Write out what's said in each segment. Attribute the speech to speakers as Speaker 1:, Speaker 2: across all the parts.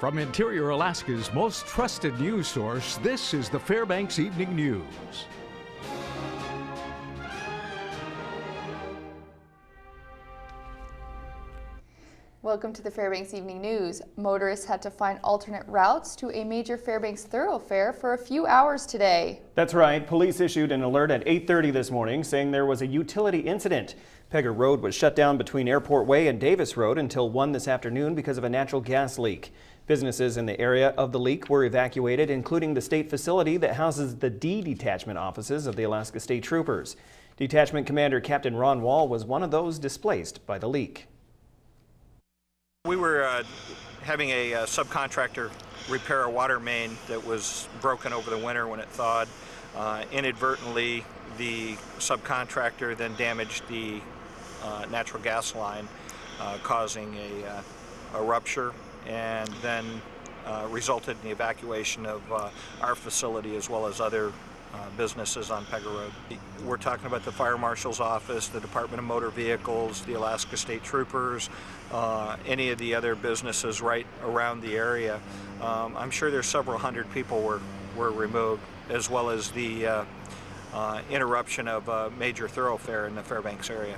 Speaker 1: From Interior Alaska's most trusted news source, this is the Fbx Evening News.
Speaker 2: Welcome to the Fbx Evening News. Motorists had to find alternate routes to a major Fbx thoroughfare for a few hours today.
Speaker 3: That's right. Police issued an alert at 8:30 this morning saying there was a utility incident. Pegger Road was shut down between Airport Way and Davis Road until 1 this afternoon because of a natural gas leak. Businesses in the area of the leak were evacuated, including the state facility that houses the D detachment offices of the Alaska State Troopers. Detachment Commander Captain Ron Wall was one of those displaced by the leak.
Speaker 4: We were having a subcontractor repair a water main that was broken over the winter when it thawed. Inadvertently, the subcontractor then damaged the natural gas line, causing a rupture, and then resulted in the evacuation of our facility as well as other businesses on Pegger Road. We're talking about the Fire Marshal's Office, the Department of Motor Vehicles, the Alaska State Troopers, any of the other businesses right around the area. I'm sure there's several hundred people were removed, as well as the interruption of a major thoroughfare in the Fairbanks area.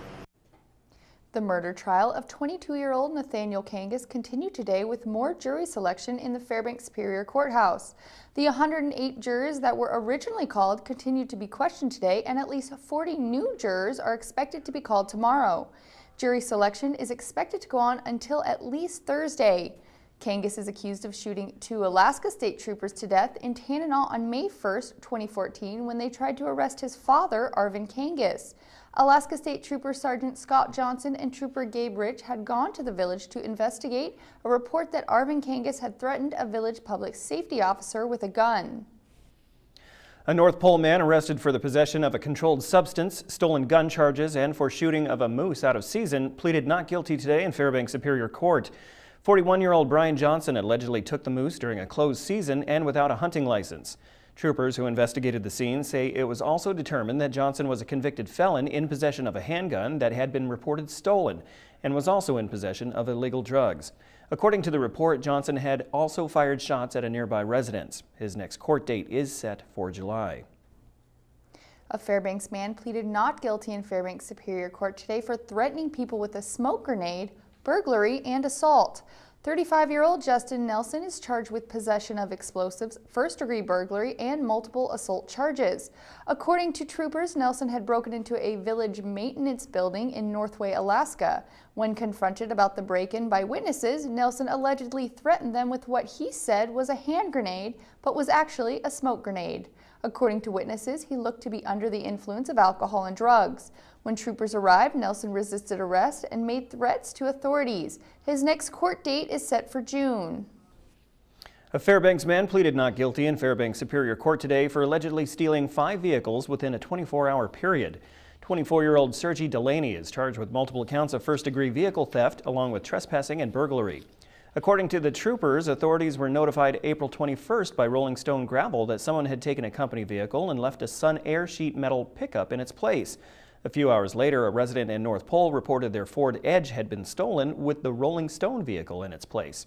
Speaker 2: The murder trial of 22-year-old Nathaniel Kangas continued today with more jury selection in the Fairbanks Superior Courthouse. The 108 jurors that were originally called continued to be questioned today, and at least 40 new jurors are expected to be called tomorrow. Jury selection is expected to go on until at least Thursday. Kangas is accused of shooting 2 Alaska State Troopers to death in Tanana on May 1st, 2014, when they tried to arrest his father, Arvin Kangas. Alaska State Trooper Sergeant Scott Johnson and Trooper Gabe Rich had gone to the village to investigate a report that Arvin Kangas had threatened a village public safety officer with a gun.
Speaker 3: A North Pole man arrested for the possession of a controlled substance, stolen gun charges, and for shooting of a moose out of season pleaded not guilty today in Fairbanks Superior Court. 41-year-old Brian Johnson allegedly took the moose during a closed season and without a hunting license. Troopers who investigated the scene say it was also determined that Johnson was a convicted felon in possession of a handgun that had been reported stolen and was also in possession of illegal drugs. According to the report, Johnson had also fired shots at a nearby residence. His next court date is set for July.
Speaker 2: A Fairbanks man pleaded not guilty in Fairbanks Superior Court today for threatening people with a smoke grenade, burglary, and assault. 35-year-old Justin Nelson is charged with possession of explosives, first-degree burglary, and multiple assault charges. According to troopers, Nelson had broken into a village maintenance building in Northway, Alaska. When confronted about the break-in by witnesses, Nelson allegedly threatened them with what he said was a hand grenade, but was actually a smoke grenade. According to witnesses, he looked to be under the influence of alcohol and drugs. When troopers arrived, Nelson resisted arrest and made threats to authorities. His next court date is set for June.
Speaker 3: A Fairbanks man pleaded not guilty in Fairbanks Superior Court today for allegedly stealing 5 vehicles within a 24-hour period. 24-year-old Sergi Delaney is charged with multiple counts of first-degree vehicle theft along with trespassing and burglary. According to the troopers, authorities were notified April 21st by Rolling Stone Gravel that someone had taken a company vehicle and left a Sun Air Sheet metal pickup in its place. A few hours later, a resident in North Pole reported their Ford Edge had been stolen with the Rolling Stone vehicle in its place.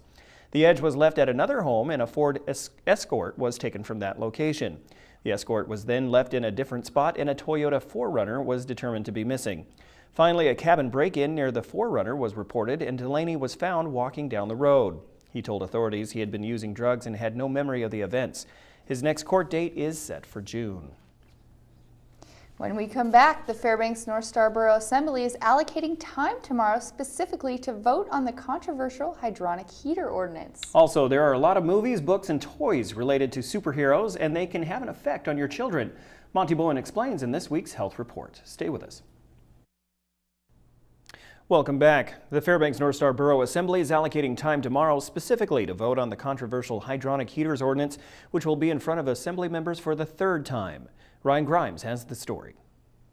Speaker 3: The Edge was left at another home and a Ford Escort was taken from that location. The Escort was then left in a different spot and a Toyota 4Runner was determined to be missing. Finally, a cabin break-in near the 4Runner was reported and Delaney was found walking down the road. He told authorities he had been using drugs and had no memory of the events. His next court date is set for June.
Speaker 2: When we come back, the Fairbanks North Star Borough Assembly is allocating time tomorrow specifically to vote on the controversial hydronic heater ordinance.
Speaker 3: Also, there are a lot of movies, books, and toys related to superheroes, and they can have an effect on your children. Monty Bowen explains in this week's Health Report. Stay with us. Welcome back. The Fairbanks North Star Borough Assembly is allocating time tomorrow specifically to vote on the controversial hydronic heaters ordinance, which will be in front of Assembly members for the 3rd time. Ryan Grimes has the story.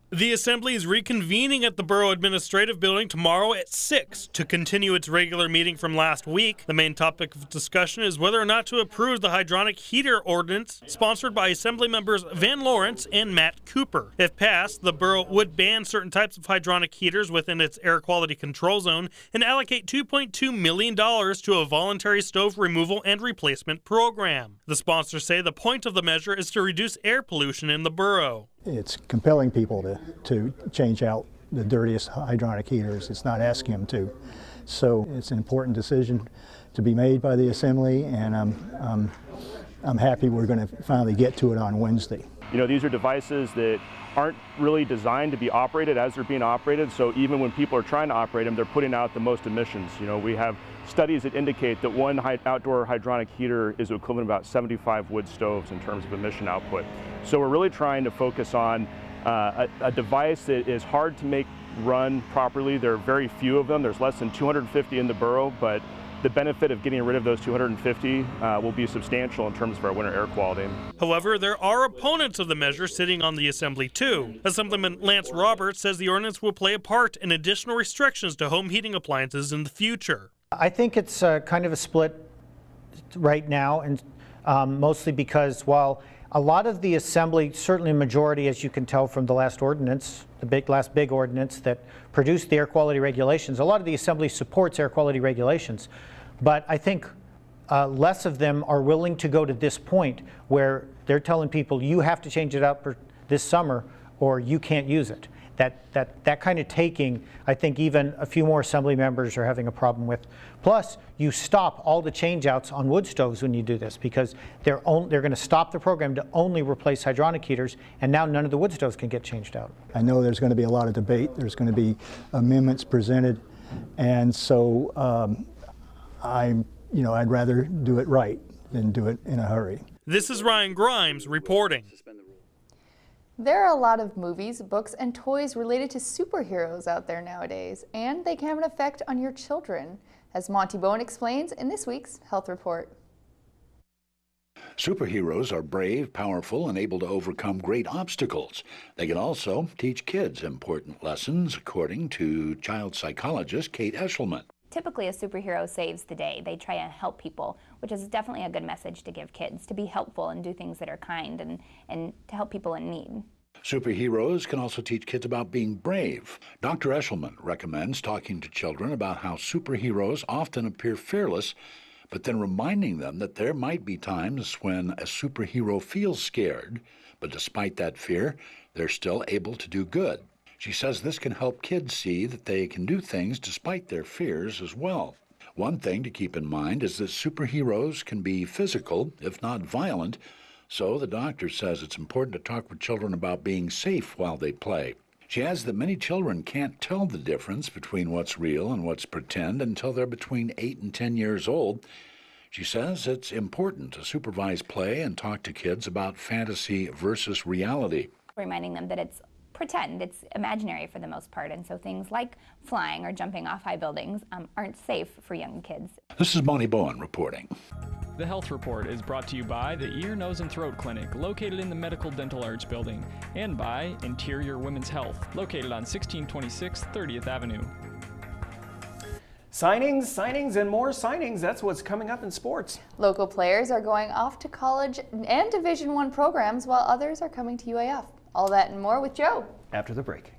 Speaker 5: The Assembly is reconvening at the Borough Administrative Building tomorrow at 6 to continue its regular meeting from last week. The main topic of discussion is whether or not to approve the hydronic heater ordinance sponsored by Assembly members Van Lawrence and Matt Cooper. If passed, the borough would ban certain types of hydronic heaters within its air quality control zone and allocate $2.2 million to a voluntary stove removal and replacement program. The sponsors say the point of the measure is to reduce air pollution in the borough.
Speaker 6: It's compelling people to change out the dirtiest hydronic heaters. It's not asking them to. So it's an important decision to be made by the Assembly, and I'm happy we're going to finally get to it on Wednesday.
Speaker 7: You know, these are devices that aren't really designed to be operated as they're being operated, so even when people are trying to operate them, they're putting out the most emissions. You know, we have studies that indicate that one outdoor hydronic heater is equivalent to about 75 wood stoves in terms of emission output. So we're really trying to focus on a device that is hard to make run properly. There are very few of them. There's less than 250 in the borough, but the benefit of getting rid of those 250 will be substantial in terms of our winter air quality.
Speaker 5: However, there are opponents of the measure sitting on the Assembly too. Assemblyman Lance Roberts says the ordinance will play a part in additional restrictions to home heating appliances in the future.
Speaker 8: I think it's kind of a split right now, and mostly because while a lot of the Assembly, certainly a majority, as you can tell from the last ordinance, the last big ordinance that produced the air quality regulations, a lot of the Assembly supports air quality regulations. But I think less of them are willing to go to this point where they're telling people you have to change it out for this summer or you can't use it. That kind of taking, I think even a few more Assembly members are having a problem with. Plus, you stop all the change-outs on wood stoves when you do this, because they're going to stop the program to only replace hydronic heaters, and now none of the wood stoves can get changed out.
Speaker 6: I know there's going to be a lot of debate. There's going to be amendments presented, and so I'd rather do it right than do it in a hurry.
Speaker 5: This is Ryan Grimes reporting.
Speaker 2: There are a lot of movies, books, and toys related to superheroes out there nowadays, and they can have an effect on your children, as Monty Bowen explains in this week's Health Report.
Speaker 9: Superheroes are brave, powerful, and able to overcome great obstacles. They can also teach kids important lessons, according to child psychologist Kate Eshelman.
Speaker 10: Typically, a superhero saves the day. They try and help people, which is definitely a good message to give kids, to be helpful and do things that are kind and to help people in need.
Speaker 9: Superheroes can also teach kids about being brave. Dr. Eshelman recommends talking to children about how superheroes often appear fearless, but then reminding them that there might be times when a superhero feels scared, but despite that fear, they're still able to do good. She says this can help kids see that they can do things despite their fears as well. One thing to keep in mind is that superheroes can be physical, if not violent, so the doctor says it's important to talk with children about being safe while they play. She adds that many children can't tell the difference between what's real and what's pretend until they're between 8 and 10 years old. She says it's important to supervise play and talk to kids about fantasy versus reality.
Speaker 10: Reminding them that it's pretend, it's imaginary for the most part, and so things like flying or jumping off high buildings aren't safe for young kids.
Speaker 9: This is Monty Bowen reporting.
Speaker 11: The Health Report is brought to you by the Ear, Nose, and Throat Clinic, located in the Medical Dental Arts Building, and by Interior Women's Health, located on 1626 30th Avenue.
Speaker 3: Signings, and more signings. That's what's coming up in sports.
Speaker 2: Local players are going off to college and Division I programs, while others are coming to UAF. All that and more with Joe.
Speaker 3: After the break.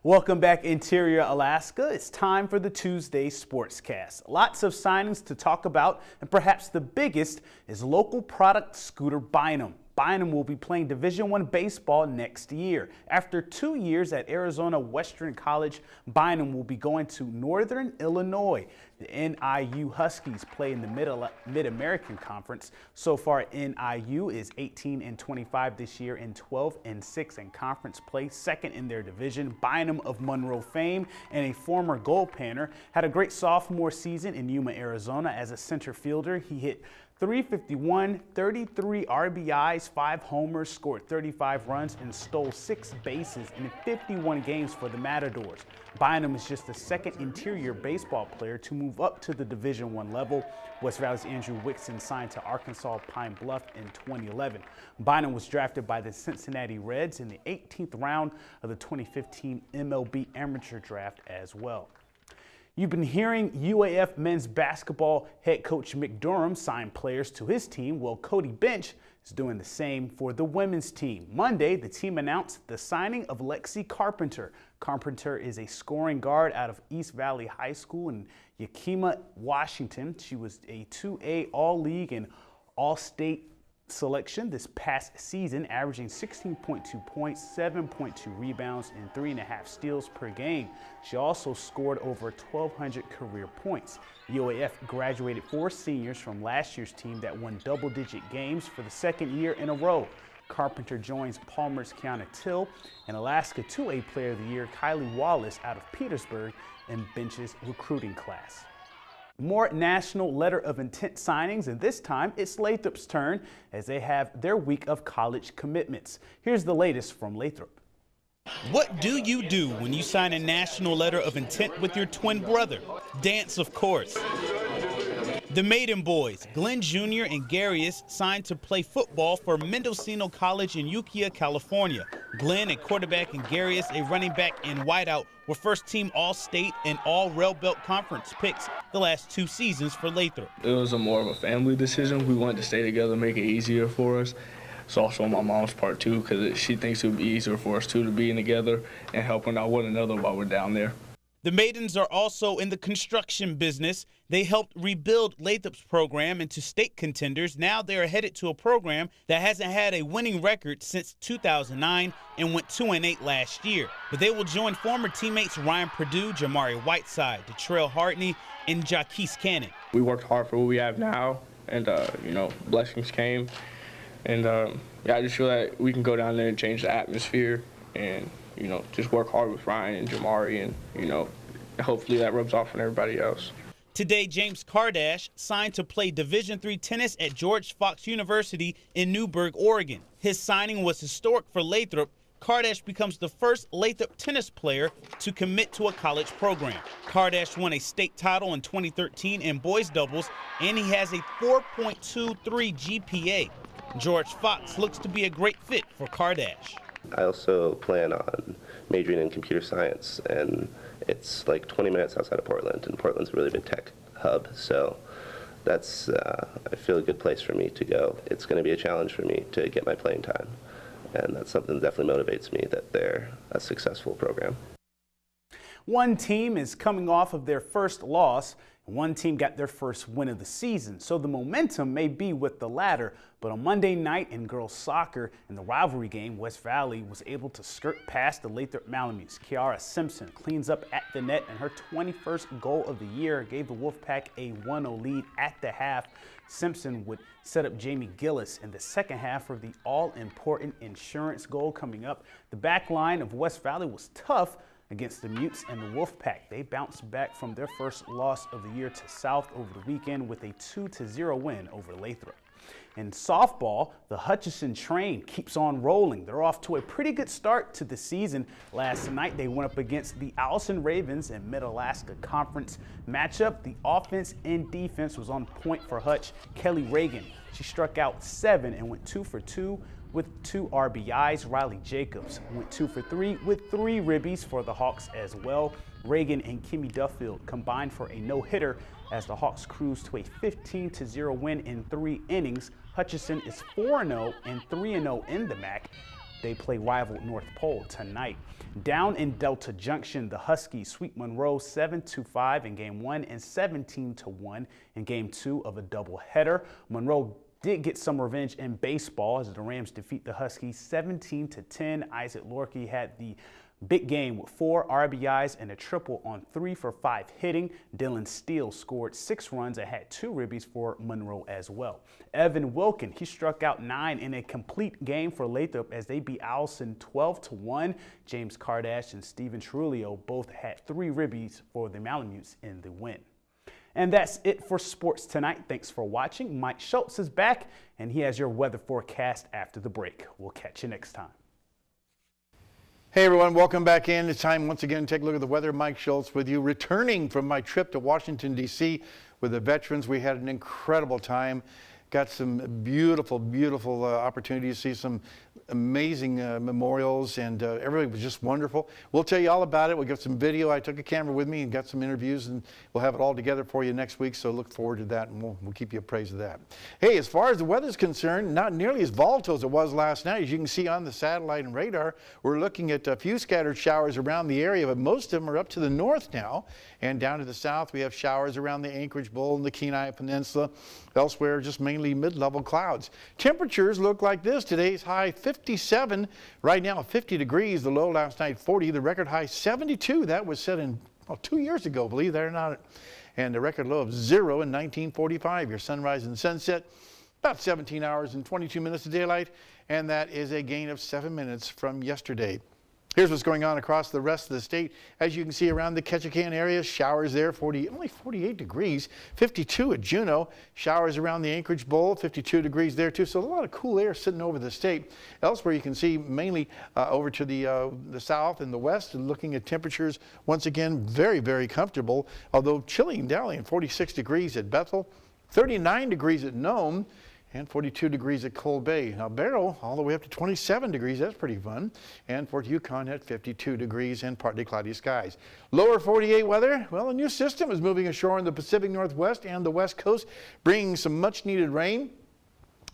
Speaker 12: Welcome back, Interior Alaska. It's time for the Tuesday Sportscast. Lots of signings to talk about, and perhaps the biggest is local product Scooter Bynum. Bynum will be playing Division I baseball next year. After 2 years at Arizona Western College, Bynum will be going to Northern Illinois. The NIU Huskies play in the Mid-American Conference. So far, NIU is 18-25 this year and 12-6 in conference play, second in their division. Bynum of Monroe fame and a former goaltender had a great sophomore season in Yuma, Arizona as a center fielder. He hit .351, 33 RBIs, 5 homers, scored 35 runs, and stole 6 bases in 51 games for the Matadors. Bynum is just the second interior baseball player to move up to the Division I level. West Valley's Andrew Wixon signed to Arkansas Pine Bluff in 2011. Bynum was drafted by the Cincinnati Reds in the 18th round of the 2015 MLB Amateur Draft as well. You've been hearing UAF men's basketball head coach Mick Durham sign players to his team. Well, Cody Bench is doing the same for the women's team. Monday, the team announced the signing of Lexi Carpenter. Carpenter is a scoring guard out of East Valley High School in Yakima, Washington. She was a 2A All-League and All-State selection this past season, averaging 16.2 points, 7.2 rebounds, and 3.5 steals per game. She also scored over 1,200 career points. UAF graduated 4 seniors from last year's team that won double-digit games for the second year in a row. Carpenter joins Palmer's Kiana Till and Alaska 2A Player of the Year Kylie Wallace out of Petersburg in Bench's recruiting class. More national letter of intent signings, and this time it's Lathrop's turn as they have their week of college commitments. Here's the latest from Lathrop.
Speaker 13: What do you do when you sign a national letter of intent with your twin brother? Dance, of course. The Maiden Boys, Glenn Jr. and Garius, signed to play football for Mendocino College in Ukiah, California. Glenn, a quarterback, and Garius, a running back and wideout, were first-team All-State and All-Rail Belt Conference picks the last 2 seasons for Lathrop.
Speaker 14: It was more of a family decision. We wanted to stay together, make it easier for us. It's also on my mom's part, too, because she thinks it would be easier for us, too, to be together and helping out one another while we're down there.
Speaker 13: The Maidens are also in the construction business. They helped rebuild Lathrop's program into state contenders. Now they are headed to a program that hasn't had a winning record since 2009 and went 2-8 last year. But they will join former teammates Ryan Perdue, Jamari Whiteside, Detrell Hartney, and Jaquise Cannon.
Speaker 14: We worked hard for what we have now, and, blessings came. And, I just feel that we can go down there and change the atmosphere and, just work hard with Ryan and Jamari, and, hopefully that rubs off on everybody else.
Speaker 13: Today, James Kardash signed to play Division III tennis at George Fox University in Newberg, Oregon. His signing was historic for Lathrop. Kardash becomes the first Lathrop tennis player to commit to a college program. Kardash won a state title in 2013 in boys doubles, and he has a 4.23 GPA. George Fox looks to be a great fit for Kardash.
Speaker 15: I also plan on majoring in computer science, and it's like 20 minutes outside of Portland, and Portland's a really big tech hub, so that's, I feel, a good place for me to go. It's going to be a challenge for me to get my playing time, and that's something that definitely motivates me, that they're a successful program.
Speaker 12: One team is coming off of their first loss, and one team got their first win of the season, so the momentum may be with the latter. But on Monday night in girls soccer, in the rivalry game, West Valley was able to skirt past the Lathrop Malamutes. Kiara Simpson cleans up at the net, and her 21st goal of the year gave the Wolfpack a 1-0 lead at the half. Simpson would set up Jamie Gillis in the second half for the all-important insurance goal coming up. The back line of West Valley was tough against the Mutes and the Wolfpack. They bounced back from their first loss of the year to South over the weekend with a 2-0 win over Lathrop. In softball, the Hutchinson train keeps on rolling. They're off to a pretty good start to the season. Last night, they went up against the Allison Ravens in Mid-Alaska Conference matchup. The offense and defense was on point for Hutch. Kelly Reagan, she struck out 7 and went 2 for 2 with 2 RBIs. Riley Jacobs went 2 for 3 with 3 ribbies for the Hawks as well. Reagan and Kimmy Duffield combined for a no-hitter as the Hawks cruised to a 15-0 win in 3 innings. Hutchinson is 4-0 and 3-0 in the MAC. They play rival North Pole tonight. Down in Delta Junction, the Huskies sweep Monroe 7-5 in Game 1 and 17-1 in Game 2 of a doubleheader. Monroe did get some revenge in baseball as the Rams defeat the Huskies 17-10. Isaac Lorkey had the big game with 4 RBIs and a triple on 3 for 5 hitting. Dylan Steele scored 6 runs and had 2 ribbies for Monroe as well. Evan Wilkin, he struck out 9 in a complete game for Lathrop as they beat Allison 12-1. James Kardash and Steven Trulio both had 3 ribbies for the Malamutes in the win. And that's it for sports tonight. Thanks for watching. Mike Schultz is back, and he has your weather forecast after the break. We'll catch you next time.
Speaker 16: Hey everyone, welcome back in. It's time once again to take a look at the weather. Mike Schultz with you, returning from my trip to Washington, D.C. with the veterans. We had an incredible time. Got some beautiful, beautiful opportunities to see some amazing memorials, and everybody was just wonderful. We'll tell you all about it. We'll get some video. I took a camera with me and got some interviews, and we'll have it all together for you next week, so look forward to that, and we'll keep you appraised of that. Hey, as far as the weather is concerned, not nearly as volatile as it was last night. As you can see on the satellite and radar, we're looking at a few scattered showers around the area, but most of them are up to the north now, and down to the south we have showers around the Anchorage Bowl and the Kenai Peninsula. Elsewhere, just mainly mid-level clouds. Temperatures look like this. Today's high 57, right now 50 degrees. The low last night 40, the record high 72. That was set in 2 years ago, believe that or not. And the record low of 0 in 1945. Your sunrise and sunset, about 17 hours and 22 minutes of daylight, and that is a gain of 7 minutes from yesterday. Here's what's going on across the rest of the state. As you can see around the Ketchikan area, showers there, only 48 degrees, 52 at Juneau. Showers around the Anchorage Bowl, 52 degrees there too. So a lot of cool air sitting over the state. Elsewhere you can see mainly over to the south and the west, and looking at temperatures once again very, very comfortable, although chilly and dallying, 46 degrees at Bethel, 39 degrees at Nome, and 42 degrees at Cold Bay. Now Barrow all the way up to 27 degrees, that's pretty fun. And Fort Yukon at 52 degrees and partly cloudy skies. Lower 48 weather, well, a new system is moving ashore in the Pacific Northwest and the West Coast, bringing some much needed rain.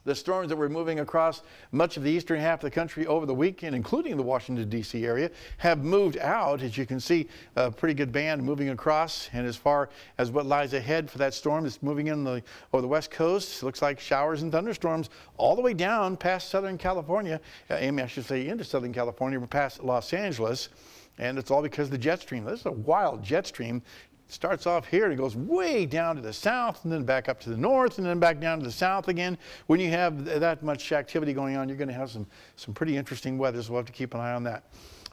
Speaker 16: The storms that were moving across much of the eastern half of the country over the weekend, including the Washington, D.C. area, have moved out. As you can see, a pretty good band moving across. And as far as what lies ahead for that storm that's moving in over the west coast, looks like showers and thunderstorms all the way down past Southern California. I should say into Southern California, past Los Angeles. And it's all because of the jet stream. This is a wild jet stream. Starts off here and it goes way down to the south and then back up to the north and then back down to the south again. When you have that much activity going on, you're going to have some pretty interesting weather, so we'll have to keep an eye on that.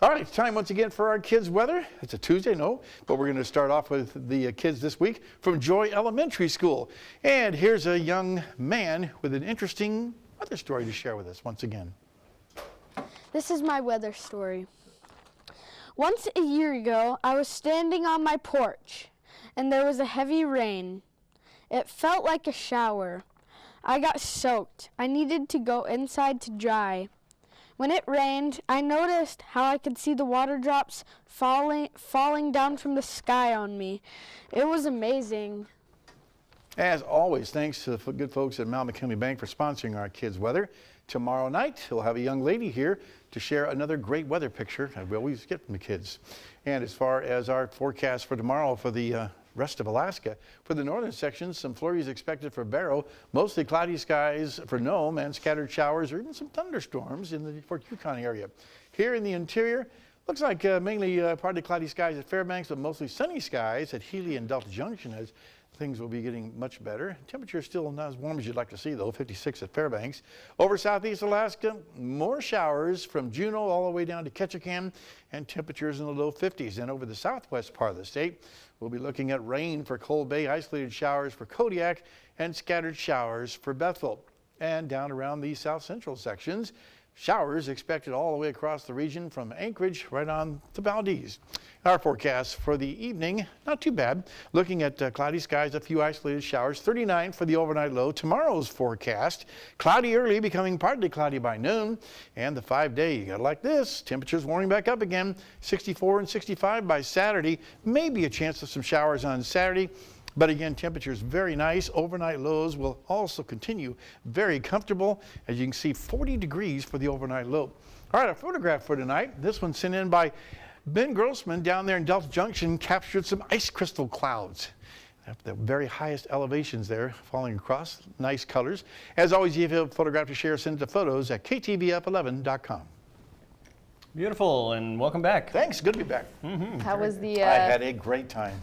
Speaker 16: All right, it's time once again for our kids' weather. It's a Tuesday, but we're going to start off with the kids this week from Joy Elementary School. And here's a young man with an interesting weather story to share with us once again.
Speaker 17: This is my weather story. Once a year ago, I was standing on my porch, and there was a heavy rain. It felt like a shower. I got soaked. I needed to go inside to dry. When it rained, I noticed how I could see the water drops falling down from the sky on me. It was amazing.
Speaker 16: As always, thanks to the good folks at Mount McKinley Bank for sponsoring our kids' weather. Tomorrow night, we'll have a young lady here to share another great weather picture that we always get from the kids. And as far as our forecast for tomorrow for the rest of Alaska, for the northern sections, some flurries expected for Barrow, mostly cloudy skies for Nome, and scattered showers or even some thunderstorms in the Fort Yukon area. Here in the interior, looks like mainly partly cloudy skies at Fairbanks, but mostly sunny skies at Healy and Delta Junction, as things will be getting much better. Temperature is still not as warm as you'd like to see, though, 56 at Fairbanks. Over southeast Alaska, more showers from Juneau all the way down to Ketchikan, and temperatures in the low 50s. And over the southwest part of the state, we'll be looking at rain for Cold Bay, isolated showers for Kodiak, and scattered showers for Bethel. And down around the south central sections, showers expected all the way across the region from Anchorage right on to Valdez. Our forecast for the evening, not too bad. Looking at cloudy skies, a few isolated showers, 39 for the overnight low. Tomorrow's forecast, cloudy early, becoming partly cloudy by noon. And the 5-day, you got to like this, temperatures warming back up again, 64 and 65 by Saturday. Maybe a chance of some showers on Saturday. But again, temperatures very nice. Overnight lows will also continue very comfortable. As you can see, 40 degrees for the overnight low. All right, a photograph for tonight. This one sent in by Ben Grossman down there in Delta Junction, captured some ice crystal clouds at the very highest elevations there, falling across. Nice colors. As always, if you have a photograph to share, send it to photos at ktvf11.com.
Speaker 3: Beautiful, and welcome back.
Speaker 16: Thanks, good to be back.
Speaker 2: How was the...
Speaker 16: I had a great time.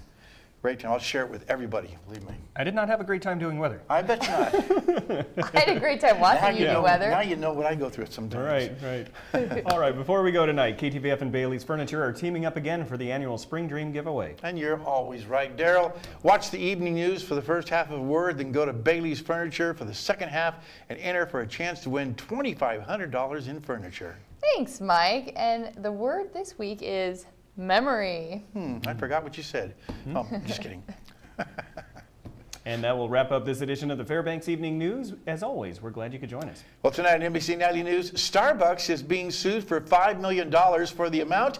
Speaker 16: Great time. I'll share it with everybody, believe me.
Speaker 3: I did not have a great time doing weather.
Speaker 16: I bet you not.
Speaker 2: I had a great time watching you do weather.
Speaker 16: Now you know what I go through sometimes.
Speaker 3: Right. All right, before we go tonight, KTVF and Bailey's Furniture are teaming up again for the annual Spring Dream giveaway.
Speaker 16: And you're always right, Daryl. Watch the evening news for the first half of a word, then go to Bailey's Furniture for the second half and enter for a chance to win $2,500 in furniture.
Speaker 2: Thanks, Mike. And the word this week is memory.
Speaker 16: I forgot what you said. Oh, just kidding.
Speaker 3: And that will wrap up this edition of the Fbx Evening News. As always, we're glad you could join us.
Speaker 16: Well, tonight on NBC Nightly News, Starbucks is being sued for $5 million for the amount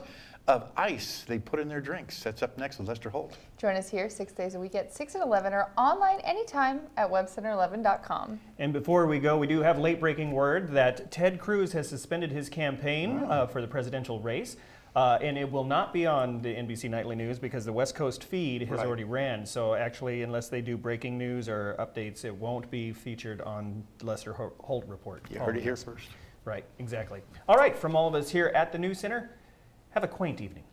Speaker 16: of ice they put in their drinks. That's up next with Lester Holt.
Speaker 2: Join us here 6 days a week at 6 and 11 or online anytime at webcenter11.com.
Speaker 3: And before we go, we do have late-breaking word that Ted Cruz has suspended his campaign for the presidential race. And it will not be on the NBC Nightly News because the West Coast feed has already ran. So actually, unless they do breaking news or updates, it won't be featured on the Lester Holt Report.
Speaker 16: You heard it here first.
Speaker 3: Right, exactly. All right, from all of us here at the News Center, have a quaint evening.